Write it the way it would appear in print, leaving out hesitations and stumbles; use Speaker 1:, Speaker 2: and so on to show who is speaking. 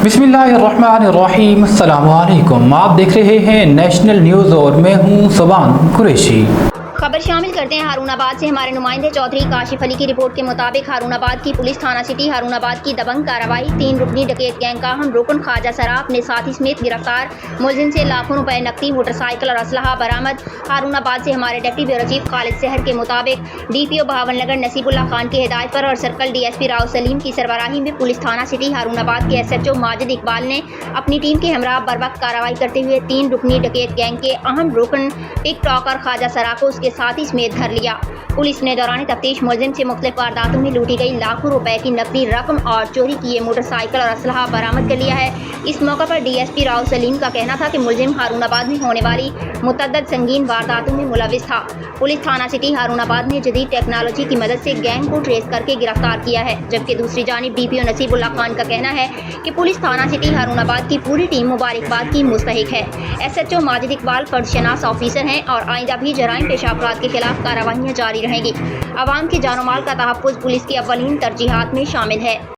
Speaker 1: बिस्मिल्लाहिर्रहमानिर्रहीम। अस्सलाम वालेकुम। आप देख रहे हैं नेशनल न्यूज़ और मैं हूं सुबान कुरैशी।
Speaker 2: खबर शामिल करते हैं हारूनाबाद से। हमारे नुमाइंदे चौधरी काशिफ अली की रिपोर्ट के मुताबिक हारूनाबाद की पुलिस थाना सिटी हारूनाबाद की दबंग कार्रवाई। 3 रुकनी डकैत गैंग का अहम रुकन ख्वाजा सराफ अपने साथी समेत गिरफ्तार। मुलजिम से लाखों रुपए नकदी, मोटरसाइकिल और असलहा बरामद। हारूनाबाद से हमारे डिप्टी ब्यूरो चीफ खालिद सहर के मुताबिक डीपीओ बहावलनगर नसीबुल्लाह खान की हिदायत पर और सर्कल डीएसपी राव सलीम की सरबराही में पुलिस थाना सिटी हारूनाबाद के एसएचओ माजिद इकबाल ने अपनी टीम के हमरा बर वक्त कार्रवाई करते हुए 3 रुकनी डकैत गैंग के अहम रुकन टिक टॉकर ख्वाजा सराफ को उसके साथी समेत धर लिया। पुलिस ने दौरान तफ्तीश मुलजिम से मुख्तलिफ वारदातों में लूटी गई लाखों रुपए की नकदी रकम और चोरी किए मोटरसाइकिल और असलहा बरामद कर लिया है। इस मौके पर डीएसपी राव सलीम का कहना था कि मुलजिम हारूनाबाद में होने वाली मुतअद्दिद संगीन वारदातों में मुलविस था। पुलिस थाना सिटी हारूनाबाद ने जदीद टेक्नोलॉजी की मदद से गैंग को ट्रेस करके गिरफ्तार किया है, जबकि दूसरी जानिब डीपीओ नसीबुल्लाह खान का कहना है कि पुलिस थाना सिटी हारूनाबाद की पूरी टीम मुबारकबाद की मुस्तहिक है। एसएचओ माजिद इकबाल फर्दशनास ऑफिसर हैं और आइंदा भी जराइम पेशा अफराद के खिलाफ कार्रवाइयाँ जारी रहेंगी। आवाम के जानो माल का तहफ़्फ़ुज़ पुलिस की अव्वलीन तरजीहात में शामिल है।